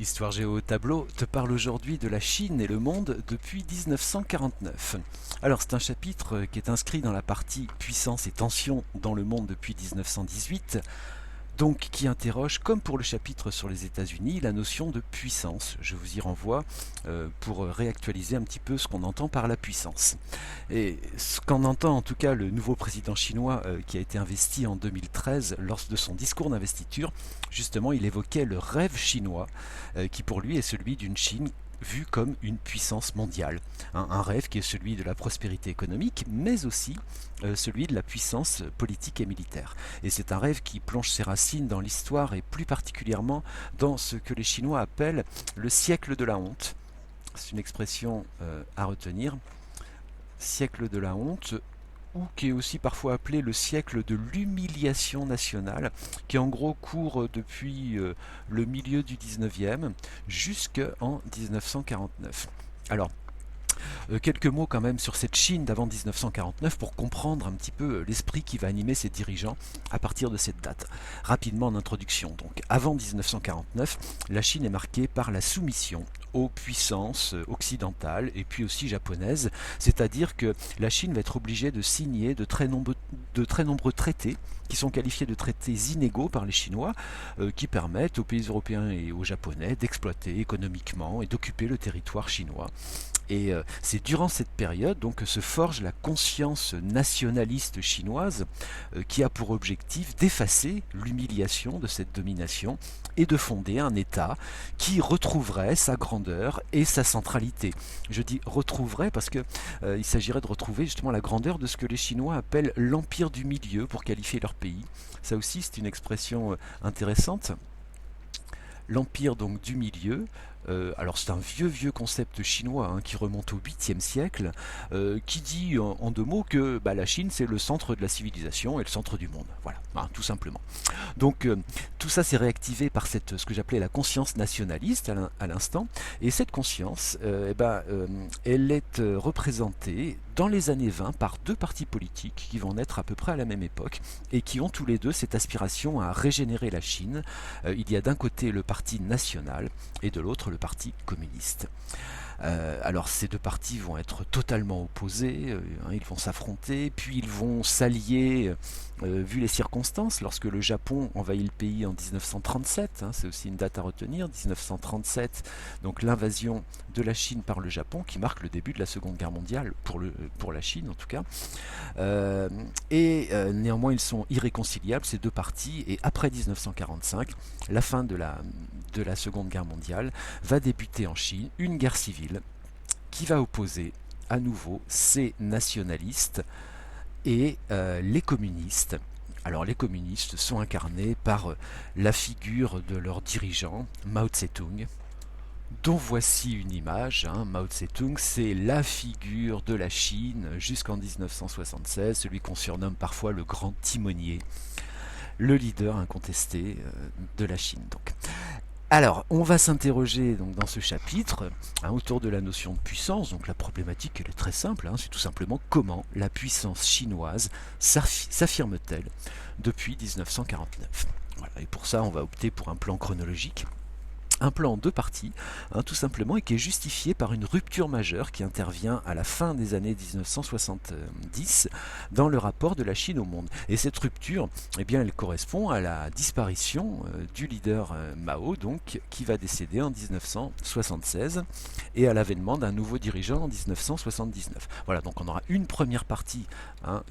Histoire Géo au tableau te parle aujourd'hui de la Chine et le monde depuis 1949. Alors c'est un chapitre qui est inscrit dans la partie puissance et tension dans le monde depuis 1918, donc qui interroge, comme pour le chapitre sur les États-Unis, la notion de puissance. Je vous y renvoie pour réactualiser un petit peu ce qu'on entend par la puissance. Et ce qu'en entend en tout cas le nouveau président chinois qui a été investi en 2013 lors de son discours d'investiture, justement il évoquait le rêve chinois qui pour lui est celui d'une Chine vue comme une puissance mondiale. Un rêve qui est celui de la prospérité économique, mais aussi celui de la puissance politique et militaire. Et c'est un rêve qui plonge ses racines dans l'histoire et plus particulièrement dans ce que les Chinois appellent le siècle de la honte. C'est une expression à retenir. Siècle de la honte, ou qui est aussi parfois appelé le siècle de l'humiliation nationale, qui en gros court depuis le milieu du 19e jusqu'en 1949. Alors, quelques mots quand même sur cette Chine d'avant 1949 pour comprendre un petit peu l'esprit qui va animer ses dirigeants à partir de cette date. Rapidement en introduction, donc avant 1949, la Chine est marquée par la soumission aux puissances occidentales et puis aussi japonaises, c'est-à-dire que la Chine va être obligée de signer de très nombreux traités qui sont qualifiés de traités inégaux par les Chinois, qui permettent aux pays européens et aux Japonais d'exploiter économiquement et d'occuper le territoire chinois. Et c'est durant cette période donc, que se forge la conscience nationaliste chinoise qui a pour objectif d'effacer l'humiliation de cette domination et de fonder un État qui retrouverait sa grandeur et sa centralité. Je dis retrouverait parce que il s'agirait de retrouver justement la grandeur de ce que les Chinois appellent l'empire du milieu pour qualifier leur pays. Ça aussi c'est une expression intéressante. L'empire donc du milieu, alors c'est un vieux concept chinois qui remonte au 8e siècle, qui dit en deux mots que la Chine c'est le centre de la civilisation et le centre du monde. Voilà, tout simplement. Donc tout ça s'est réactivé par ce que j'appelais la conscience nationaliste à l'instant, et cette conscience, elle est représentée dans les années 20 par deux partis politiques qui vont naître à peu près à la même époque et qui ont tous les deux cette aspiration à régénérer la Chine. Il y a d'un côté le parti national et de l'autre le parti communiste. Alors ces deux partis vont être totalement opposés, ils vont s'affronter, puis ils vont s'allier vu les circonstances, lorsque le Japon envahit le pays en 1937, c'est aussi une date à retenir, 1937, donc l'invasion de la Chine par le Japon qui marque le début de la Seconde Guerre mondiale, pour la Chine en tout cas. Néanmoins ils sont irréconciliables ces deux partis, et après 1945, la fin de la Seconde Guerre mondiale, va débuter en Chine une guerre civile qui va opposer à nouveau ces nationalistes et les communistes. Alors les communistes sont incarnés par la figure de leur dirigeant, Mao Tse-tung, dont voici une image. Mao Tse-tung, c'est la figure de la Chine jusqu'en 1976, celui qu'on surnomme parfois le grand timonier, le leader incontesté de la Chine. Donc. Alors, on va s'interroger donc dans ce chapitre autour de la notion de puissance. Donc la problématique elle est très simple, c'est tout simplement comment la puissance chinoise s'affirme-t-elle depuis 1949. Voilà, et pour ça, on va opter pour un plan chronologique. Un plan en deux parties, tout simplement, et qui est justifié par une rupture majeure qui intervient à la fin des années 1970 dans le rapport de la Chine au monde. Et cette rupture, elle correspond à la disparition du leader Mao, donc, qui va décéder en 1976, et à l'avènement d'un nouveau dirigeant en 1979. Voilà, donc on aura une première partie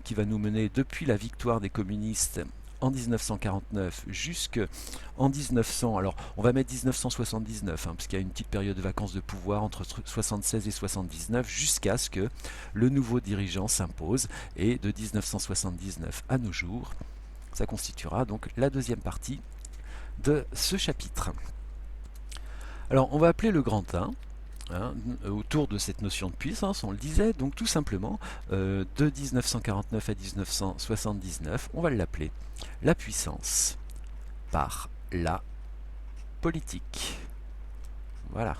qui va nous mener depuis la victoire des communistes en 1949 jusqu'en 1900, alors on va mettre 1979, parce qu'il y a une petite période de vacances de pouvoir entre 76 et 79, jusqu'à ce que le nouveau dirigeant s'impose, et de 1979 à nos jours, ça constituera donc la deuxième partie de ce chapitre. Alors on va appeler le grand 1, autour de cette notion de puissance, on le disait, donc tout simplement, de 1949 à 1979, on va l'appeler la puissance par la politique. Voilà.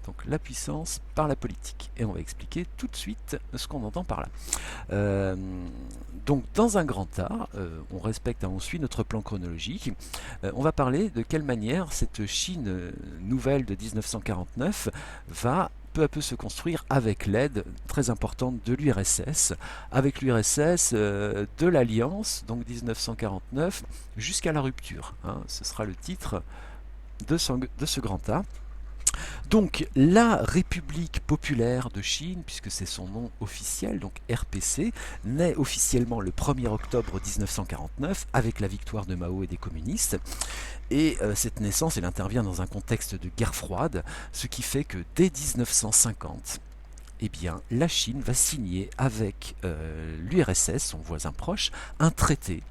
Donc la puissance par la politique. Et on va expliquer tout de suite ce qu'on entend par là. Donc dans un grand A, on respecte, on suit notre plan chronologique. On va parler de quelle manière cette Chine nouvelle de 1949 va peu à peu se construire avec l'aide très importante de l'URSS, avec l'URSS de l'Alliance, donc 1949, jusqu'à la rupture. Hein. Ce sera le titre de ce grand A. Donc la République populaire de Chine, puisque c'est son nom officiel, donc RPC, naît officiellement le 1er octobre 1949 avec la victoire de Mao et des communistes. Et cette naissance, elle intervient dans un contexte de guerre froide, ce qui fait que dès 1950, eh bien, la Chine va signer avec l'URSS, son voisin proche, un traité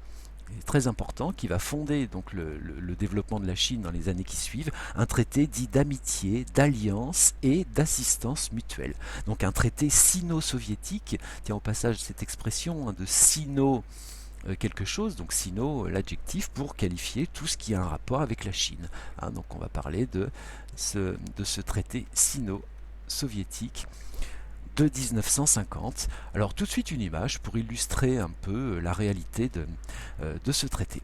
très important qui va fonder donc le développement de la Chine dans les années qui suivent, un traité dit d'amitié, d'alliance et d'assistance mutuelle. Donc un traité sino-soviétique, tiens au passage cette expression de sino quelque chose, donc sino l'adjectif pour qualifier tout ce qui a un rapport avec la Chine. Hein, donc on va parler de ce traité sino-soviétique de 1950. Alors tout de suite une image pour illustrer un peu la réalité de ce traité.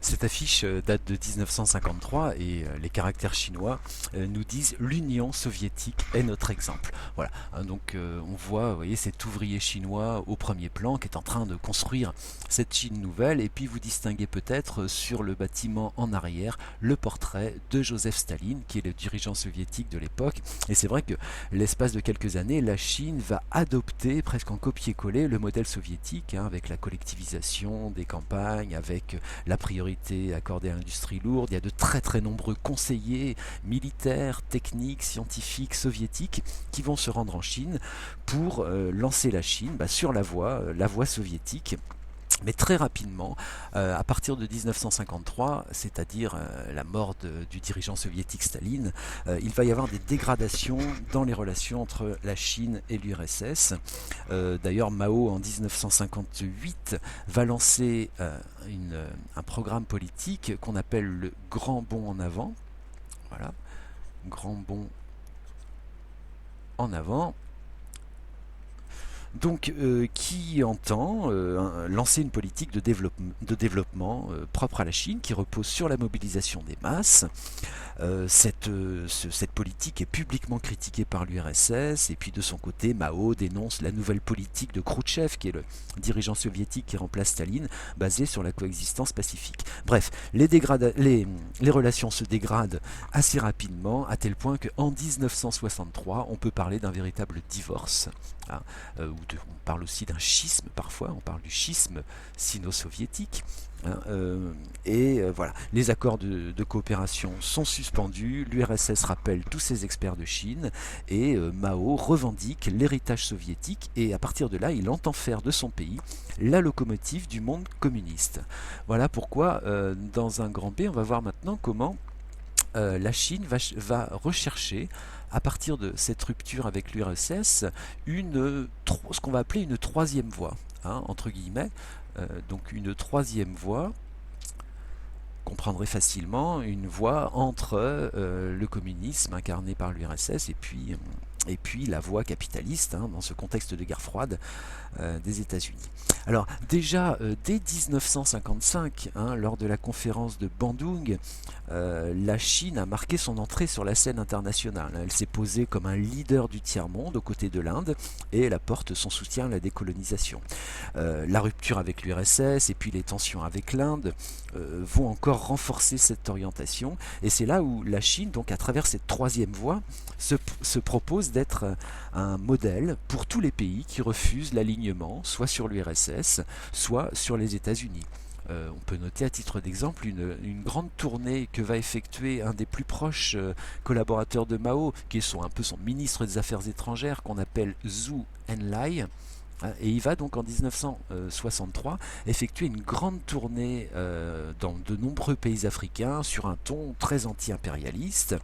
Cette affiche date de 1953 et les caractères chinois nous disent l'Union soviétique est notre exemple. Voilà, hein, donc on voit, vous voyez, cet ouvrier chinois au premier plan qui est en train de construire cette Chine nouvelle, et puis vous distinguez peut-être sur le bâtiment en arrière le portrait de Joseph Staline, qui est le dirigeant soviétique de l'époque. Et c'est vrai que l'espace de quelques années, la Chine va adopter presque en copier-coller le modèle soviétique, hein, avec la collectivisation des campagnes, avec la priorité accordée à l'industrie lourde. Il y a de très très nombreux conseillers militaires, techniques, scientifiques, soviétiques qui vont se rendre en Chine pour lancer la Chine sur la voie soviétique. Mais très rapidement, à partir de 1953, c'est-à-dire la mort du dirigeant soviétique Staline, il va y avoir des dégradations dans les relations entre la Chine et l'URSS. D'ailleurs, Mao, en 1958, va lancer un programme politique qu'on appelle le Grand Bond en avant. Voilà, Grand Bond en avant. Donc, qui entend lancer une politique de développement propre à la Chine, qui repose sur la mobilisation des masses. Cette politique est publiquement critiquée par l'URSS, et puis de son côté, Mao dénonce la nouvelle politique de Khrouchtchev, qui est le dirigeant soviétique qui remplace Staline, basée sur la coexistence pacifique. Bref, les relations se dégradent assez rapidement, à tel point qu'en 1963, on peut parler d'un véritable divorce. Hein, on parle aussi d'un schisme parfois, on parle du schisme sino-soviétique. Hein, voilà, les accords de coopération sont suspendus, l'URSS rappelle tous ses experts de Chine, et Mao revendique l'héritage soviétique, et à partir de là, il entend faire de son pays la locomotive du monde communiste. Voilà pourquoi, dans un grand B, on va voir maintenant comment la Chine va rechercher, à partir de cette rupture avec l'URSS, ce qu'on va appeler une troisième voie, hein, entre guillemets. Donc une troisième voie, comprendrait facilement, une voie entre le communisme incarné par l'URSS et puis la voie capitaliste, hein, dans ce contexte de guerre froide des États-Unis. Alors déjà dès 1955, hein, lors de la conférence de Bandung, la Chine a marqué son entrée sur la scène internationale. Elle s'est posée comme un leader du tiers-monde aux côtés de l'Inde, et elle apporte son soutien à la décolonisation. La rupture avec l'URSS et puis les tensions avec l'Inde vont encore renforcer cette orientation, et c'est là où la Chine, donc à travers cette troisième voie, se propose d'être un modèle pour tous les pays qui refusent l'alignement, soit sur l'URSS, soit sur les États-Unis. On peut noter à titre d'exemple une grande tournée que va effectuer un des plus proches collaborateurs de Mao, qui est un peu son ministre des Affaires étrangères, qu'on appelle Zhou Enlai. Et il va donc en 1963 effectuer une grande tournée dans de nombreux pays africains sur un ton très anti-impérialiste.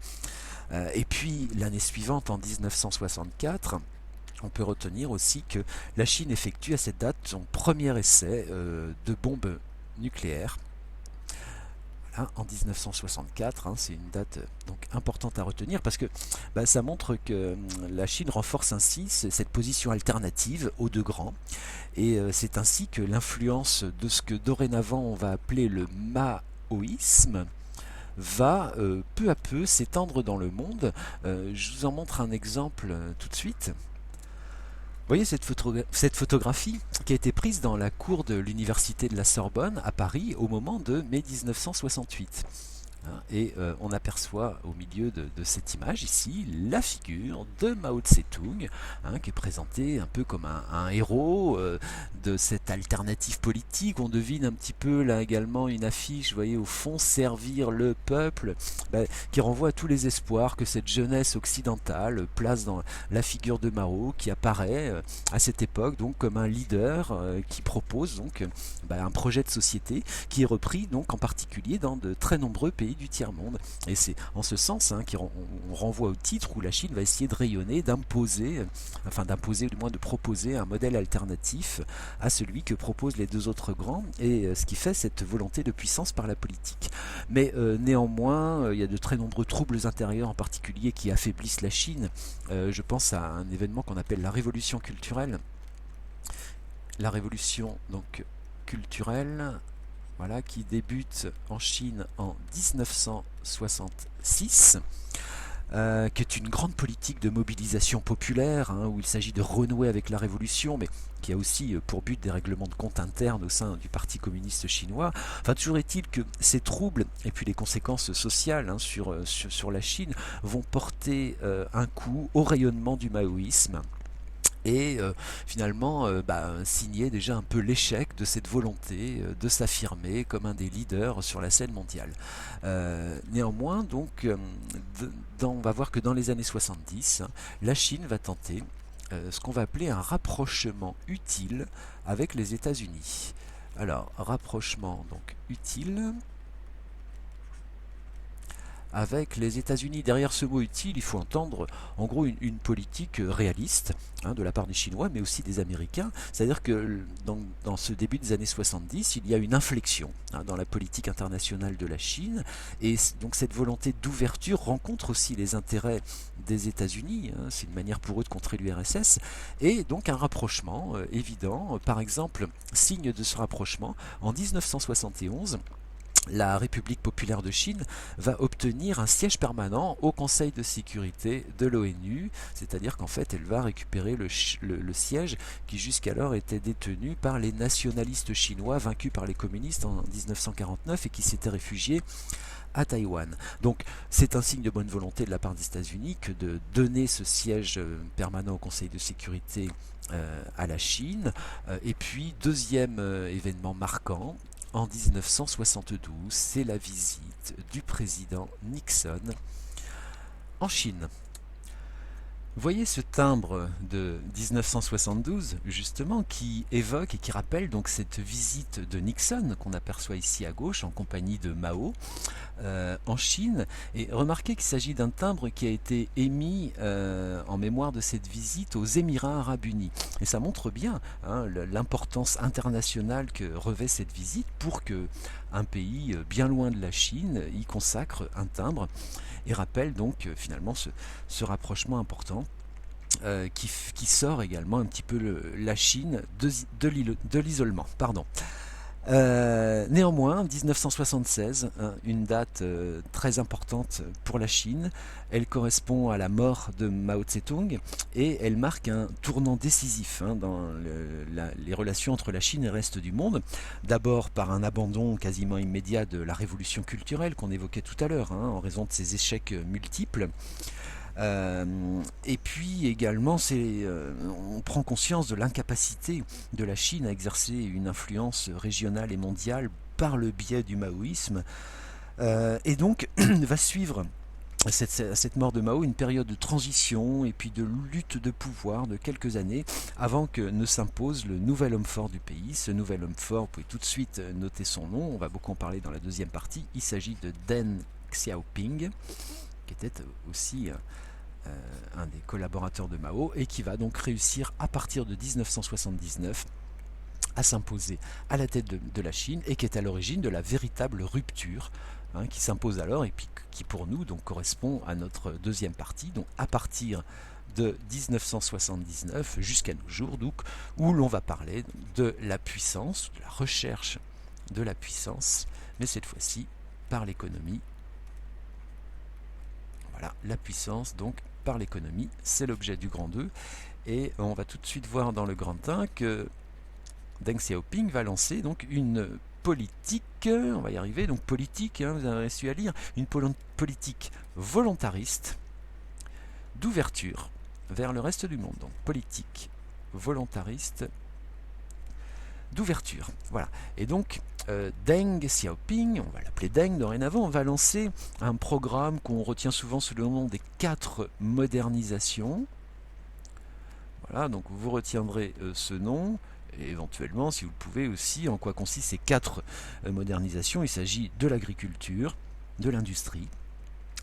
Et puis l'année suivante, en 1964, on peut retenir aussi que la Chine effectue à cette date son premier essai de bombe nucléaire. en 1964. C'est une date donc importante à retenir parce que ça montre que la Chine renforce ainsi cette position alternative aux deux grands. Et c'est ainsi que l'influence de ce que dorénavant on va appeler le maoïsme va peu à peu s'étendre dans le monde. Je vous en montre un exemple tout de suite. Vous voyez cette photographie qui a été prise dans la cour de l'université de la Sorbonne à Paris au moment de mai 1968. Et on aperçoit au milieu de cette image ici la figure de Mao Tse-tung, qui est présenté un peu comme un héros de cette alternative politique. On devine un petit peu là également une affiche, vous voyez au fond, servir le peuple, qui renvoie à tous les espoirs que cette jeunesse occidentale place dans la figure de Mao, qui apparaît à cette époque donc comme un leader qui propose donc un projet de société qui est repris donc en particulier dans de très nombreux pays du tiers-monde. Et c'est en ce sens qu'on renvoie au titre où la Chine va essayer de rayonner, d'imposer, du moins de proposer un modèle alternatif à celui que proposent les deux autres grands, et ce qui fait cette volonté de puissance par la politique. Mais néanmoins, il y a de très nombreux troubles intérieurs en particulier qui affaiblissent la Chine. Je pense à un événement qu'on appelle la révolution culturelle. La révolution donc culturelle, voilà, qui débute en Chine en 1966, qui est une grande politique de mobilisation populaire, où il s'agit de renouer avec la révolution, mais qui a aussi pour but des règlements de compte internes au sein du Parti communiste chinois. Enfin, toujours est-il que ces troubles, et puis les conséquences sociales sur la Chine, vont porter un coup au rayonnement du maoïsme, et finalement signer déjà un peu l'échec de cette volonté de s'affirmer comme un des leaders sur la scène mondiale. Néanmoins, donc, on va voir que dans les années 70, la Chine va tenter ce qu'on va appeler un rapprochement utile avec les États-Unis. Alors, rapprochement donc utile avec les États-Unis. Derrière ce mot utile, il faut entendre en gros une politique réaliste de la part des Chinois, mais aussi des Américains. C'est-à-dire que dans ce début des années 70, il y a une inflexion dans la politique internationale de la Chine, et donc cette volonté d'ouverture rencontre aussi les intérêts des États-Unis. C'est une manière pour eux de contrer l'URSS, et donc un rapprochement évident. Par exemple, signe de ce rapprochement, en 1971, la République populaire de Chine va obtenir un siège permanent au Conseil de sécurité de l'ONU, c'est-à-dire qu'en fait elle va récupérer le siège qui jusqu'alors était détenu par les nationalistes chinois vaincus par les communistes en 1949 et qui s'étaient réfugiés à Taïwan. Donc c'est un signe de bonne volonté de la part des États-Unis que de donner ce siège permanent au Conseil de sécurité à la Chine. Et puis deuxième événement marquant, en 1972, c'est la visite du président Nixon en Chine. Vous voyez ce timbre de 1972, justement, qui évoque et qui rappelle donc cette visite de Nixon qu'on aperçoit ici à gauche en compagnie de Mao en Chine. Et remarquez qu'il s'agit d'un timbre qui a été émis en mémoire de cette visite aux Émirats arabes unis. Et ça montre bien l'importance internationale que revêt cette visite pour que un pays bien loin de la Chine y consacre un timbre et rappelle donc finalement ce rapprochement important qui sort également un petit peu la Chine de l'isolement. Néanmoins, 1976, une date très importante pour la Chine, elle correspond à la mort de Mao Tse-tung et elle marque un tournant décisif dans les relations entre la Chine et le reste du monde. D'abord par un abandon quasiment immédiat de la révolution culturelle qu'on évoquait tout à l'heure, en raison de ses échecs multiples. Et puis également, on prend conscience de l'incapacité de la Chine à exercer une influence régionale et mondiale par le biais du maoïsme. Et donc va suivre à cette mort de Mao une période de transition et puis de lutte de pouvoir de quelques années avant que ne s'impose le nouvel homme fort du pays. Ce nouvel homme fort, vous pouvez tout de suite noter son nom, on va beaucoup en parler dans la deuxième partie. Il s'agit de Deng Xiaoping, qui était aussi un des collaborateurs de Mao et qui va donc réussir à partir de 1979 à s'imposer à la tête de la Chine et qui est à l'origine de la véritable rupture qui s'impose alors et puis qui pour nous donc correspond à notre deuxième partie, donc à partir de 1979 jusqu'à nos jours, donc, où l'on va parler de la puissance, de la recherche de la puissance, mais cette fois-ci par l'économie. Voilà, la puissance donc par l'économie, c'est l'objet du grand 2, et on va tout de suite voir dans le grand 1 que Deng Xiaoping va lancer donc une politique, on va y arriver, donc politique, vous avez su à lire, une politique volontariste d'ouverture vers le reste du monde. Donc politique volontariste d'ouverture. Voilà. Et donc Deng Xiaoping, on va l'appeler Deng dorénavant, va lancer un programme qu'on retient souvent sous le nom des 4 modernisations. Voilà, donc vous retiendrez ce nom. Et éventuellement, si vous le pouvez aussi, en quoi consistent ces 4 modernisations. Il s'agit de l'agriculture, de l'industrie,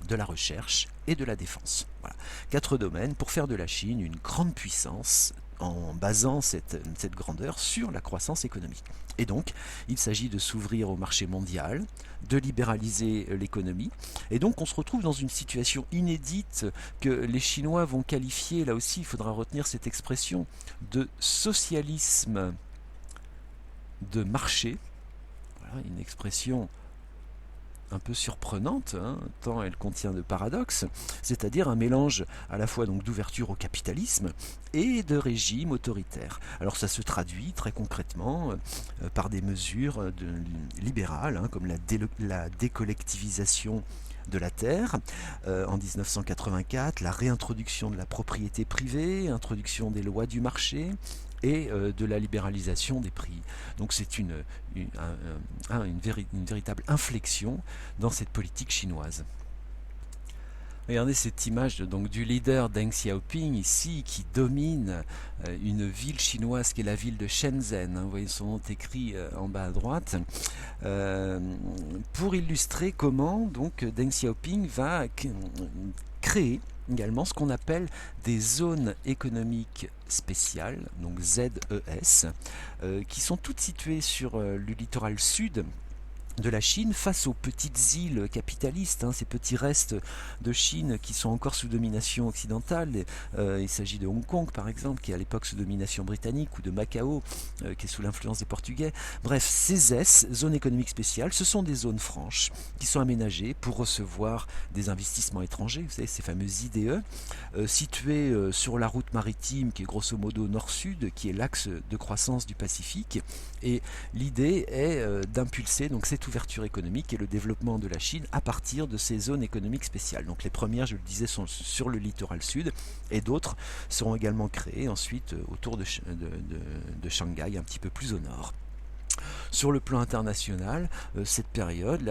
de la recherche et de la défense. Voilà. 4 domaines pour faire de la Chine une grande puissance en basant cette grandeur sur la croissance économique. Et donc, il s'agit de s'ouvrir au marché mondial, de libéraliser l'économie, et donc on se retrouve dans une situation inédite que les Chinois vont qualifier, là aussi il faudra retenir cette expression, de socialisme de marché. Voilà, une expression un peu surprenante, tant elle contient de paradoxes, c'est-à-dire un mélange à la fois donc d'ouverture au capitalisme et de régime autoritaire. Alors ça se traduit très concrètement par des mesures libérales, comme la décollectivisation de la terre en 1984, la réintroduction de la propriété privée, introduction des lois du marché, et de la libéralisation des prix. Donc c'est une véritable inflexion dans cette politique chinoise. Regardez cette image donc, du leader Deng Xiaoping ici qui domine une ville chinoise qui est la ville de Shenzhen. Vous voyez son nom écrit en bas à droite. Pour illustrer comment donc Deng Xiaoping va créer également ce qu'on appelle des zones économiques spéciales, donc ZES, qui sont toutes situées sur le littoral sud de la Chine face aux petites îles capitalistes, ces petits restes de Chine qui sont encore sous domination occidentale. Il s'agit de Hong Kong par exemple, qui est à l'époque sous domination britannique, ou de Macao, qui est sous l'influence des Portugais. Bref, ces ZES, zones économiques spéciales, ce sont des zones franches qui sont aménagées pour recevoir des investissements étrangers, vous savez, ces fameuses IDE, situées sur la route maritime qui est grosso modo nord-sud, qui est l'axe de croissance du Pacifique. Et l'idée est d'impulser donc cette ouverture économique et le développement de la Chine à partir de ces zones économiques spéciales. Donc les premières, je le disais, sont sur le littoral sud, et d'autres seront également créées ensuite autour de Shanghai, un petit peu plus au nord. Sur le plan international, cette période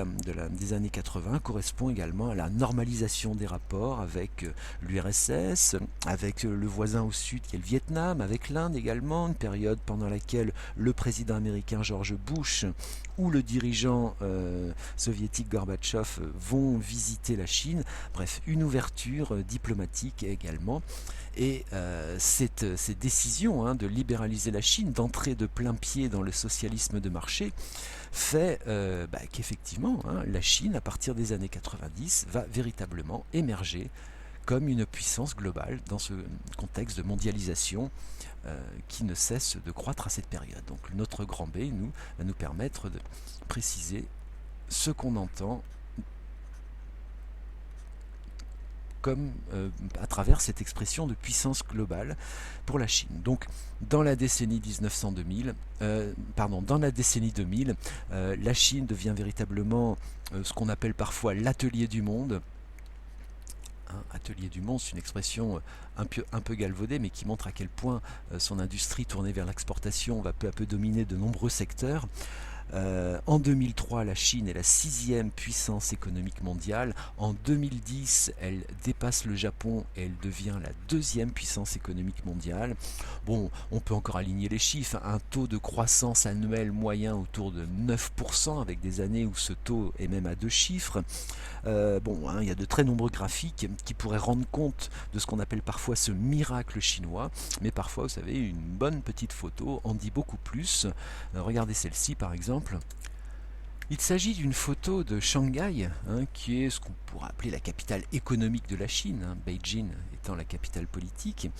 des années 80 correspond également à la normalisation des rapports avec l'URSS, avec le voisin au sud qui est le Vietnam, avec l'Inde également, une période pendant laquelle le président américain George Bush ou le dirigeant soviétique Gorbatchev vont visiter la Chine. Bref, une ouverture diplomatique également. Et cette décision de libéraliser la Chine, d'entrer de plein pied dans le socialisme de marché, fait qu'effectivement, la Chine, à partir des années 90, va véritablement émerger comme une puissance globale dans ce contexte de mondialisation qui ne cesse de croître à cette période. Donc notre grand B va nous permettre de préciser ce qu'on entend comme à travers cette expression de puissance globale pour la Chine. Donc dans la décennie 2000, la Chine devient véritablement ce qu'on appelle parfois l'atelier du monde. Atelier du monde, c'est une expression un peu galvaudée, mais qui montre à quel point son industrie tournée vers l'exportation va peu à peu dominer de nombreux secteurs. En 2003, la Chine est la 6e puissance économique mondiale. En 2010, elle dépasse le Japon et elle devient la 2e puissance économique mondiale. Bon, on peut encore aligner les chiffres. Un taux de croissance annuel moyen autour de 9%, avec des années où ce taux est même à 2 chiffres. Il y a de très nombreux graphiques qui pourraient rendre compte de ce qu'on appelle parfois ce miracle chinois, mais parfois, vous savez, une bonne petite photo en dit beaucoup plus. Regardez celle-ci par exemple. Il s'agit d'une photo de Shanghai, qui est ce qu'on pourrait appeler la capitale économique de la Chine, Beijing étant la capitale politique.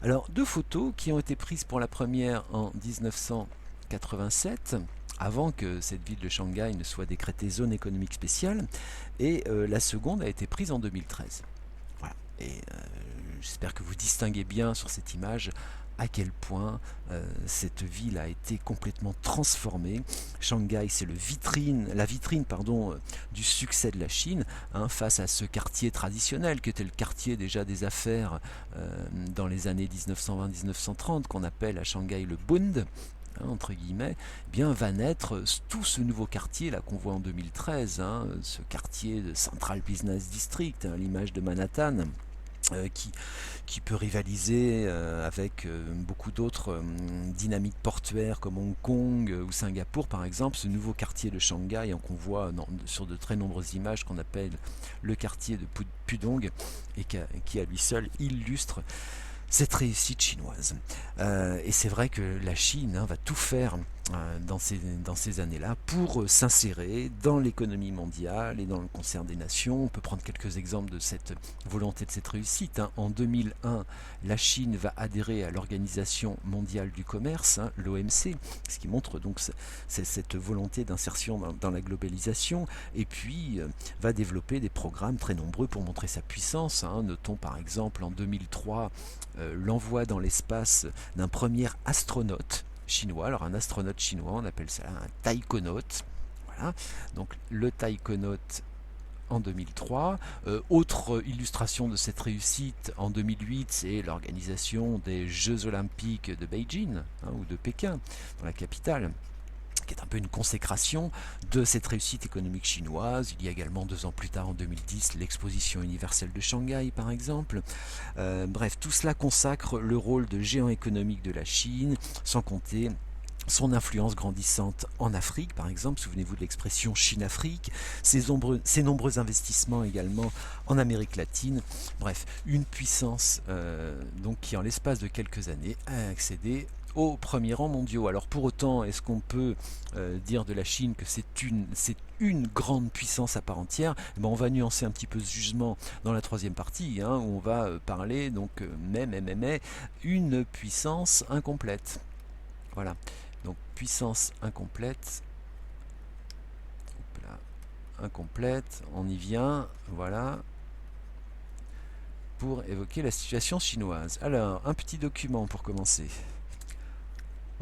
Alors, 2 photos qui ont été prises pour la première en 1987, avant que cette ville de Shanghai ne soit décrétée zone économique spéciale, et la seconde a été prise en 2013. Voilà. Et j'espère que vous distinguez bien sur cette image à quel point cette ville a été complètement transformée. Shanghai, c'est la vitrine du succès de la Chine, face à ce quartier traditionnel qui était le quartier déjà des affaires dans les années 1920-1930, qu'on appelle à Shanghai le Bund, entre guillemets. Bien va naître tout ce nouveau quartier là qu'on voit en 2013, ce quartier de Central Business District, à l'image de Manhattan. Qui peut rivaliser avec beaucoup d'autres dynamiques portuaires comme Hong Kong ou Singapour par exemple. Ce nouveau quartier de Shanghai qu'on voit sur de très nombreuses images, qu'on appelle le quartier de Pudong, et qui à lui seul illustre cette réussite chinoise. Et c'est vrai que la Chine va tout faire dans ces années-là pour s'insérer dans l'économie mondiale et dans le concert des nations. On peut prendre quelques exemples de cette volonté, de cette réussite. En 2001, la Chine va adhérer à l'Organisation mondiale du commerce, l'OMC, ce qui montre donc cette volonté d'insertion dans la globalisation, et puis va développer des programmes très nombreux pour montrer sa puissance. Notons par exemple en 2003 l'envoi dans l'espace d'un premier astronaute chinois. Alors un astronaute chinois, on appelle ça un taïkonaute. Voilà. Donc le taïkonaute en 2003. Autre illustration de cette réussite en 2008, c'est l'organisation des Jeux Olympiques de Beijing, ou de Pékin, dans la capitale, qui est un peu une consécration de cette réussite économique chinoise. Il y a également 2 ans plus tard, en 2010, l'exposition universelle de Shanghai, par exemple. Bref, tout cela consacre le rôle de géant économique de la Chine, sans compter son influence grandissante en Afrique, par exemple. Souvenez-vous de l'expression Chine-Afrique, ses nombreux investissements également en Amérique latine. Bref, une puissance donc qui, en l'espace de quelques années, a accédé aux premiers rangs mondiaux. Alors pour autant, est-ce qu'on peut dire de la Chine que c'est une grande puissance à part entière? On va nuancer un petit peu ce jugement dans la 3e partie, où on va parler donc mais une puissance incomplète. Voilà. Donc puissance incomplète. Incomplète, on y vient, voilà, pour évoquer la situation chinoise. Alors, un petit document pour commencer.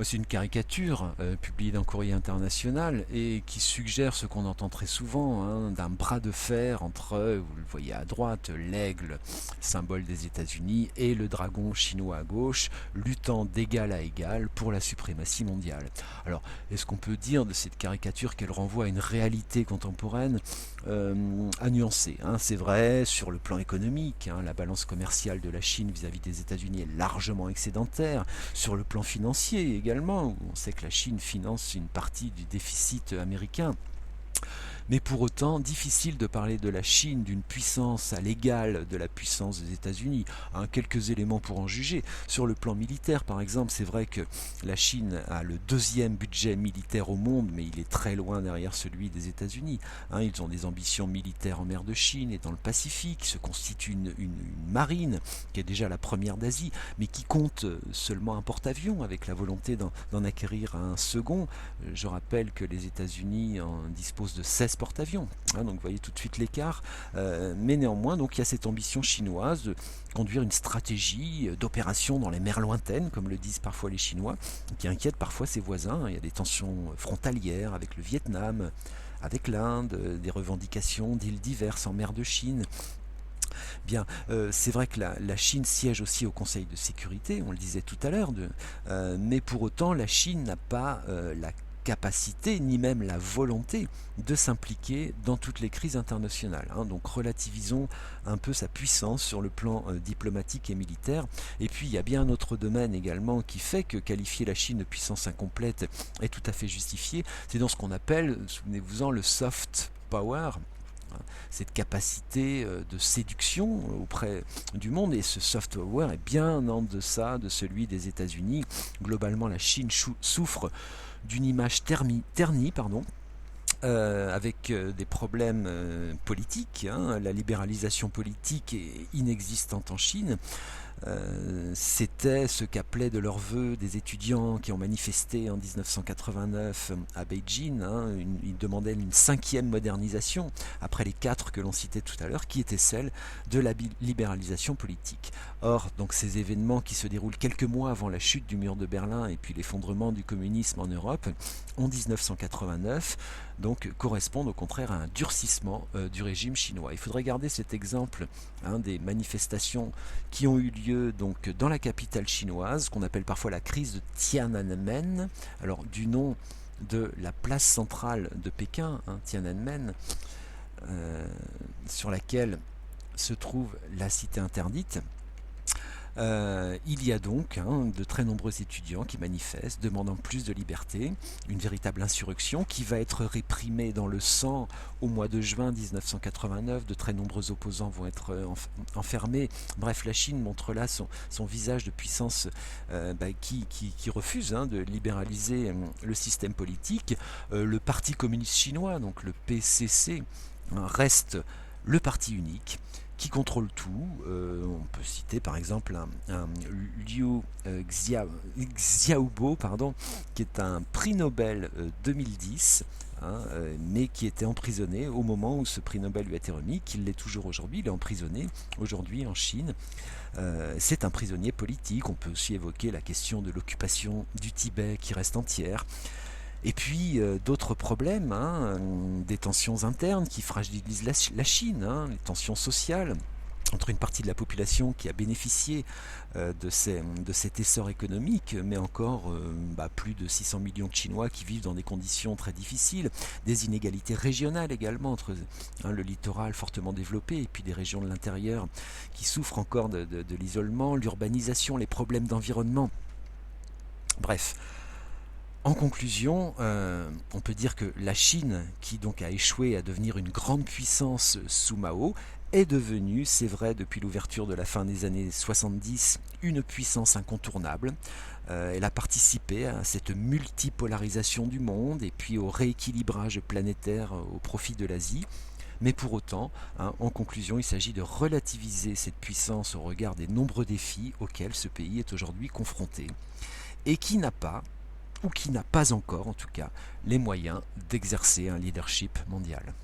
C'est une caricature publiée dans Courrier International et qui suggère ce qu'on entend très souvent, d'un bras de fer entre, vous le voyez à droite, l'aigle, symbole des États-Unis, et le dragon chinois à gauche, luttant d'égal à égal pour la suprématie mondiale. Alors, est-ce qu'on peut dire de cette caricature qu'elle renvoie à une réalité contemporaine à nuancer, C'est vrai, sur le plan économique, la balance commerciale de la Chine vis-à-vis des États-Unis est largement excédentaire. Sur le plan financier également, où on sait que la Chine finance une partie du déficit américain. Mais pour autant, difficile de parler de la Chine d'une puissance à l'égal de la puissance des États-Unis. Quelques éléments pour en juger. Sur le plan militaire, par exemple, c'est vrai que la Chine a le 2e budget militaire au monde, mais il est très loin derrière celui des États-Unis. Ils ont des ambitions militaires en mer de Chine et dans le Pacifique, se constitue une marine qui est déjà la première d'Asie, mais qui compte seulement un porte-avions avec la volonté d'en acquérir un second. Je rappelle que les États-Unis en disposent de 16 porte-avions, donc vous voyez tout de suite l'écart, mais néanmoins donc il y a cette ambition chinoise de conduire une stratégie d'opération dans les mers lointaines, comme le disent parfois les Chinois, qui inquiète parfois ses voisins. Il y a des tensions frontalières avec le Vietnam, avec l'Inde, des revendications d'îles diverses en mer de Chine. Bien, c'est vrai que la Chine siège aussi au Conseil de sécurité, on le disait tout à l'heure, mais pour autant la Chine n'a pas la capacité ni même la volonté de s'impliquer dans toutes les crises internationales. Donc relativisons un peu sa puissance sur le plan diplomatique et militaire. Et puis il y a bien un autre domaine également qui fait que qualifier la Chine de puissance incomplète est tout à fait justifié. C'est dans ce qu'on appelle, souvenez-vous-en, le soft power, cette capacité de séduction auprès du monde, et ce soft power est bien en deçà de celui des États-Unis. Globalement, la Chine souffre d'une image ternie, avec des problèmes politiques. La libéralisation politique est inexistante en Chine. C'était ce qu'appelaient de leur vœu des étudiants qui ont manifesté en 1989 à Beijing. Ils demandaient une 5e modernisation, après les 4 que l'on citait tout à l'heure, qui était celle de la libéralisation politique. Or, donc, ces événements qui se déroulent quelques mois avant la chute du mur de Berlin et puis l'effondrement du communisme en Europe, en 1989, donc, correspondent au contraire à un durcissement du régime chinois. Il faudrait garder cet exemple des manifestations qui ont eu lieu donc dans la capitale chinoise, qu'on appelle parfois la crise de Tiananmen, alors du nom de la place centrale de Pékin, Tiananmen, sur laquelle se trouve la cité interdite. Il y a donc de très nombreux étudiants qui manifestent, demandant plus de liberté, une véritable insurrection qui va être réprimée dans le sang au mois de juin 1989. De très nombreux opposants vont être enfermés. Bref, la Chine montre là son visage de puissance qui refuse de libéraliser le système politique. Le Parti communiste chinois, donc le PCC, reste le parti unique qui contrôle tout. On peut citer par exemple un Liu Xiaobo, qui est un prix Nobel 2010, mais qui était emprisonné au moment où ce prix Nobel lui a été remis, qu'il l'est toujours aujourd'hui. Il est emprisonné aujourd'hui en Chine. C'est un prisonnier politique. On peut aussi évoquer la question de l'occupation du Tibet qui reste entière. Et puis d'autres problèmes, des tensions internes qui fragilisent la Chine, les tensions sociales entre une partie de la population qui a bénéficié de cet essor économique, mais encore plus de 600 millions de Chinois qui vivent dans des conditions très difficiles, des inégalités régionales également entre le littoral fortement développé et puis des régions de l'intérieur qui souffrent encore de l'isolement, l'urbanisation, les problèmes d'environnement. Bref. En conclusion, on peut dire que la Chine, qui donc a échoué à devenir une grande puissance sous Mao, est devenue, c'est vrai, depuis l'ouverture de la fin des années 70, une puissance incontournable. Elle a participé à cette multipolarisation du monde et puis au rééquilibrage planétaire au profit de l'Asie. Mais pour autant, en conclusion, il s'agit de relativiser cette puissance au regard des nombreux défis auxquels ce pays est aujourd'hui confronté et qui n'a pas encore en tout cas, les moyens d'exercer un leadership mondial.